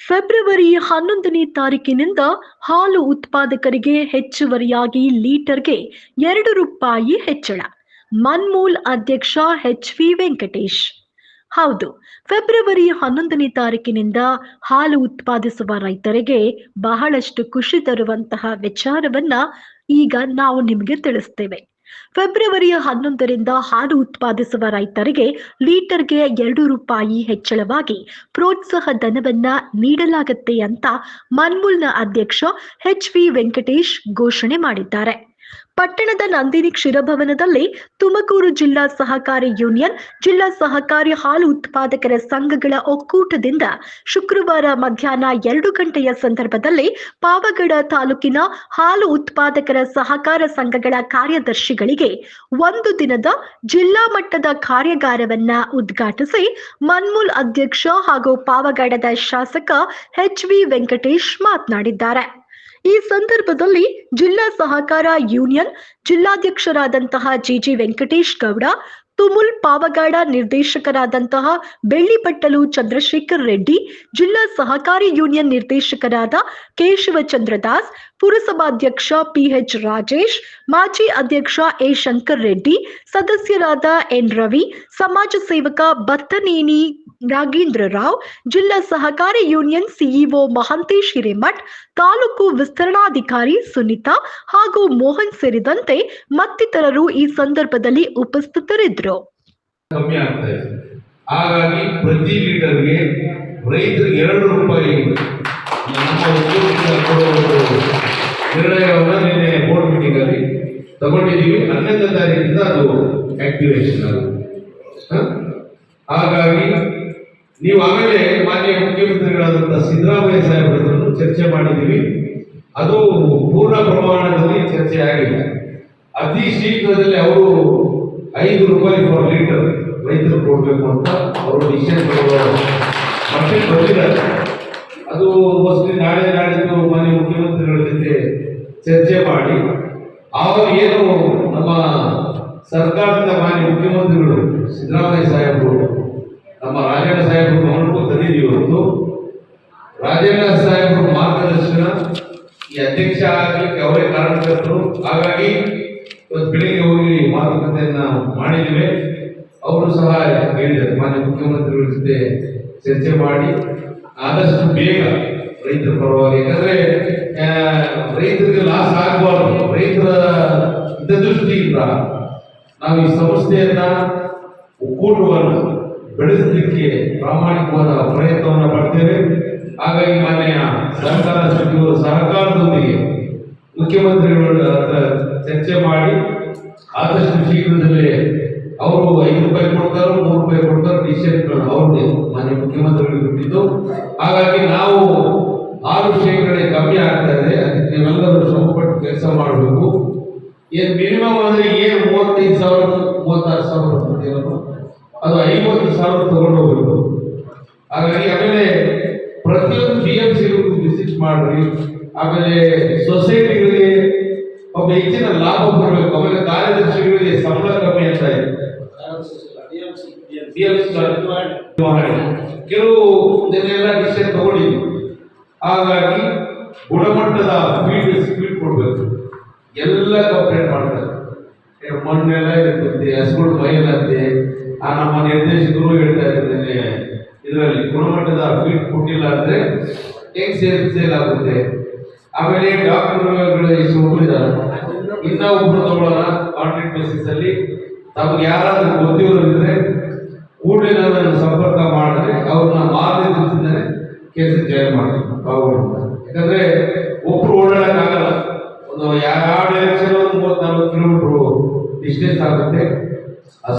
February 11ನೇ ತಾರೀಕಿನಿಂದ ಹಾಲು ಉತ್ಪಾದಕರಿಗೆ ಹೆಚ್ಚುವರಿಯಾಗಿ ಲೀಟರ್ಗೆ ₹2 ಹೆಚ್ಚಳ. ಮನ್ಮೂಲ್ ಅಧ್ಯಕ್ಷ ಎಚ್.ವಿ. ವೆಂಕಟೇಶ್. ಹೌದು, ಫೆಬ್ರವರಿ 11ನೇ ತಾರೀಕಿನಿಂದ ಹಾಲು ಉತ್ಪಾದಿಸುವ ರೈತರಿಗೆ ಬಹಳಷ್ಟು ಖುಷಿ ತರುವಂತಹ ವಿಚಾರವನ್ನ ಈಗ ನಾವು ನಿಮಗೆ ತಿಳಿಸ್ತೇವೆ. ಫೆಬ್ರವರಿ 11ರಿಂದ ಹಾಲು ಉತ್ಪಾದಿಸುವ ರೈತರಿಗೆ ಲೀಟರ್ಗೆ ₹2 ಹೆಚ್ಚಳವಾಗಿ ಪ್ರೋತ್ಸಾಹ ಧನವನ್ನ ನೀಡಲಾಗುತ್ತೆ ಅಂತ ಮನ್ಮೂಲ್ನ ಅಧ್ಯಕ್ಷ ಎಚ್.ವಿ. ವೆಂಕಟೇಶ್ ಘೋಷಣೆ ಮಾಡಿದ್ದಾರೆ. ಪಟ್ಟಣದ ನಂದಿನಿ ಕ್ಷೀರಭವನದಲ್ಲಿ ತುಮಕೂರು ಜಿಲ್ಲಾ ಸಹಕಾರಿ ಯೂನಿಯನ್, ಜಿಲ್ಲಾ ಸಹಕಾರಿ ಹಾಲು ಉತ್ಪಾದಕರ ಸಂಘಗಳ ಒಕ್ಕೂಟದಿಂದ ಶುಕ್ರವಾರ ಮಧ್ಯಾಹ್ನ 2 ಗಂಟೆಯ ಸಂದರ್ಭದಲ್ಲಿ ಪಾವಗಡ ತಾಲೂಕಿನ ಹಾಲು ಉತ್ಪಾದಕರ ಸಹಕಾರ ಸಂಘಗಳ ಕಾರ್ಯದರ್ಶಿಗಳಿಗೆ 1 ದಿನದ ಜಿಲ್ಲಾ ಮಟ್ಟದ ಕಾರ್ಯಾಗಾರವನ್ನ ಉದ್ಘಾಟಿಸಿ ಮನ್ಮೂಲ್ ಅಧ್ಯಕ್ಷ ಹಾಗೂ ಪಾವಗಡದ ಶಾಸಕ ಎಚ್.ವಿ. ವೆಂಕಟೇಶ್ ಮಾತನಾಡಿದ್ದಾರೆ. ಈ ಸಂದರ್ಭದಲ್ಲಿ ಜಿಲ್ಲಾ ಸಹಕಾರ ಯೂನಿಯನ್ ಜಿಲ್ಲಾಧ್ಯಕ್ಷರಾದಂತಹ ಜಿ ವೆಂಕಟೇಶ್ ಗೌಡ, ತುಮುಲ್ ಪಾವಗಡ ನಿರ್ದೇಶಕರಾದಂತಹ ಬೆಳ್ಳಿಪಟ್ಟಲು ಚಂದ್ರಶೇಖರ್ ರೆಡ್ಡಿ, ಜಿಲ್ಲಾ ಸಹಕಾರಿ ಯೂನಿಯನ್ ನಿರ್ದೇಶಕರಾದ ಕೇಶವಚಂದ್ರ ದಾಸ್, ಪುರಸಭಾಧ್ಯಕ್ಷ ಪಿ.ಎಚ್. ರಾಜೇಶ್, ಮಾಜಿ ಅಧ್ಯಕ್ಷ ಎ. ಶಂಕರ್ ರೆಡ್ಡಿ, ಸದಸ್ಯರಾದ ಎನ್. ರವಿ, ಸಮಾಜ ಸೇವಕ ಬತ್ತನೇನಿ ನಾಗೇಂದ್ರ ರಾವ್, ಜಿಲ್ಲಾ ಸಹಕಾರಿ ಯೂನಿಯನ್ ಸಿಇಒ ಮಹಾಂತೇಶ್ ಹಿರೇಮಠ್, ತಾಲೂಕು ವಿಸ್ತರಣಾಧಿಕಾರಿ ಸುನೀತಾ ಹಾಗೂ ಮೋಹನ್ ಸೇರಿದಂತೆ ಮತ್ತಿತರರು ಈ ಸಂದರ್ಭದಲ್ಲಿ ಉಪಸ್ಥಿತರಿದ್ದರು. ಕಮ್ಮಿ ಆಗ್ತಾ ಇದೆ. ಹಾಗಾಗಿ ಪ್ರತಿ ಲೀಟರ್ಗೆ ರೈತರಿಗೆ ₹2 ನಮ್ಮ ನಿರ್ಣಯವನ್ನು ನಿನ್ನೆ ಬೋರ್ಡ್ ಮೀಟಿಂಗ್ ಅಲ್ಲಿ ತಗೊಂಡಿದ್ದೀವಿ. 11ನೇ ತಾರೀಕಿಂದ ಅದು ಆಕ್ಟಿವೇಶನ್ ಆಗುತ್ತೆ. ಹಾಗಾಗಿ ನೀವು ಆಮೇಲೆ ಮಾನ್ಯ ಮುಖ್ಯಮಂತ್ರಿಗಳಾದಂತಹ ಸಿದ್ದರಾಮಯ್ಯ ಸಾಹೇಬರನ್ನು ಚರ್ಚೆ ಮಾಡಿದ್ದೀವಿ. ಅದು ಪೂರ್ಣ ಪ್ರಮಾಣದಲ್ಲಿ ಚರ್ಚೆ ಆಗಿಲ್ಲ. ಅತಿ ಶೀಘ್ರದಲ್ಲಿ ಅವರು ₹5 ಪರ್ ಲೀಟರ್ ರೈತರು ಕೊಡಬೇಕು ಅಂತ ಅವರು ಡಿಸಿಷನ್ ಮತ್ತೆ ಬಂದಿದ್ದಾರೆ. ಅದು ಮೋಸ್ಟ್ಲಿ ನಾಳೆ ನಾಡಿದ್ದು ಮಾನ್ಯ ಮುಖ್ಯಮಂತ್ರಿಗಳ ಜೊತೆ ಚರ್ಚೆ ಮಾಡಿ ಅವರು ಏನು ನಮ್ಮ ಸರ್ಕಾರದ ಮಾನ್ಯ ಮುಖ್ಯಮಂತ್ರಿಗಳು ಸಿದ್ದರಾಮಯ್ಯ ಸಾಹೇಬರು ನಮ್ಮ ರಾಜಣ್ಣ ಸಾಹೇಬರು ಗಮನಕ್ಕೂ ತಂದಿದ್ದೀವಿ. ಇವತ್ತು ರಾಜಣ್ಣ ಸಾಹೇಬರು ಮಾರ್ಗದರ್ಶನ ಈ ಅಧ್ಯಕ್ಷ ಆಗಲಿಕ್ಕೆ ಅವರೇ ಕಾರಣಕರ್ತರು. ಹಾಗಾಗಿ ಇವತ್ತು ಬೆಳಿಗ್ಗೆ ಹೋಗಿ ಮಾತುಕತೆಯನ್ನ ಮಾಡಿದ್ದೇವೆ. ಅವರು ಸಹ ಹೇಳಿದ್ದಾರೆ ಮಾನ್ಯ ಮುಖ್ಯಮಂತ್ರಿಗಳ ಜೊತೆ ಚರ್ಚೆ ಮಾಡಿ ಆದಷ್ಟು ಬೇಗ ರೈತರ ಪರವಾಗಿ, ಯಾಕಂದ್ರೆ ರೈತರಿಗೆ ಲಾಸ್ ಆಗಬಾರ್ದು. ರೈತರ ಹಿತದೃಷ್ಟಿಯಿಂದ ನಾವು ಈ ಸಂಸ್ಥೆಯನ್ನ ಒಕ್ಕೂಟವನ್ನು ಬೆಳೆಸಲಿಕ್ಕೆ ಪ್ರಾಮಾಣಿಕವಾದ ಪ್ರಯತ್ನವನ್ನು ಮಾಡ್ತೇವೆ. ಹಾಗಾಗಿ ಮಾನ್ಯ ಸಹಕಾರ ಸಚಿವರು ಸಹಕಾರದೊಂದಿಗೆ ಮುಖ್ಯಮಂತ್ರಿಗಳ ಹತ್ರ ಚರ್ಚೆ ಮಾಡಿ ಆದಷ್ಟು ಶೀಘ್ರದಲ್ಲೇ ಅವರು ₹5 ಕೊಡ್ತಾರೋ ₹3 ಕೊಡ್ತಾರೋ ಡಿಸಿಷನ್ ಅವ್ರದ್ದೇ ಮಾನ್ಯ ಮುಖ್ಯಮಂತ್ರಿಗಳು ಬಿಟ್ಟಿದ್ದು. ಹಾಗಾಗಿ ನಾವು 6% ಕಮ್ಮಿ ಆಗ್ತಾ ಇದೆ. ಅದಕ್ಕೆ ನೀವೆಲ್ಲರೂ ಶ್ರಮಪಟ್ಟು ಕೆಲಸ ಮಾಡಬೇಕು. ಏನು ಮಿನಿಮಮ್ ಅಂದ್ರೆ ಏನು 35,000 36,000 ಅದು 50,000 ತಗೊಂಡು ಹೋಗ್ಬೇಕು. ಹಾಗಾಗಿ ಆಮೇಲೆ ಪ್ರತಿಯೊಂದು BMC ವಿಸಿಟ್ ಮಾಡ್ರಿ. ಆಮೇಲೆ ಸೊಸೈಟಿಗಳಿಗೆ ಒಬ್ಬ ಹೆಚ್ಚಿನ ಲಾಭ ಬರಬೇಕು. ಆಮೇಲೆ ಕಾರ್ಯದರ್ಶಿಗಳಿಗೆ ಸಂಬಳ ಕಮ್ಮಿ ಅಂತ ಇದೆ. ಕೆಲವು ದಿನೆಲ್ಲ ಡಿಸಿಷನ್ ತಗೊಂಡಿದ್ವಿ. ಹಾಗಾಗಿ ಗುಣಮಟ್ಟದ ಸ್ಪೀಡ್ ಕೊಡ್ಬೇಕು. ಎಲ್ಲ ಕಂಪ್ಲೇಂಟ್ ಮಾಡ್ತಾರೆ, ಮಣ್ಣೆಲ್ಲ ಇರುತ್ತೆ, ಹಸುಗಳು ಬಯಲತ್ತೆ. ನಮ್ಮ ನಿರ್ದೇಶಕರು ಹೇಳ್ತಾ ಇದ್ದಾರೆ, ಇದರಲ್ಲಿ ಗುಣಮಟ್ಟದ ಫೀಡ್ ಕೊಟ್ಟಿಲ್ಲ ಅಂದ್ರೆ ಹೆಂಗ್ ಸೇಲ್ ಆಗುತ್ತೆ. ಆಮೇಲೆ ಡಾಕ್ಟರ್ಗಳು ಎಷ್ಟು ಒಬ್ಬರಿದ್ದಾರೆ, ಇನ್ನ ಒಬ್ರು ತಗೊಳ್ಳೋಣ ಕಾಂಟ್ರಾಕ್ಟ್ ಬೇಸಿಸ್ ಅಲ್ಲಿ. ತಮ್ಗೆ ಯಾರಾದ್ರೂ ಗೊತ್ತಿರೋದಿದ್ರೆ ಕೂಡಲೇ ನನ್ನ ಸಂಪರ್ಕ ಮಾಡಿದ್ರೆ ಅವ್ರನ್ನ ಮಾರನೇ ದಿವಸದಿಂದಲೇ ಕೆಲಸ ಜಾಯಿನ್ ಮಾಡ್ತೀವಿ. ಯಾಕಂದ್ರೆ ಒಬ್ರು ಓಡಾಡಕ್ಕಾಗಲ್ಲ. ಒಂದು 2 ಡೈರೆಕ್ಷನ್ 30-40 ಕಿಲೋಮೀಟರ್ ಡಿಸ್ಟೆನ್ಸ್ ಆಗುತ್ತೆ.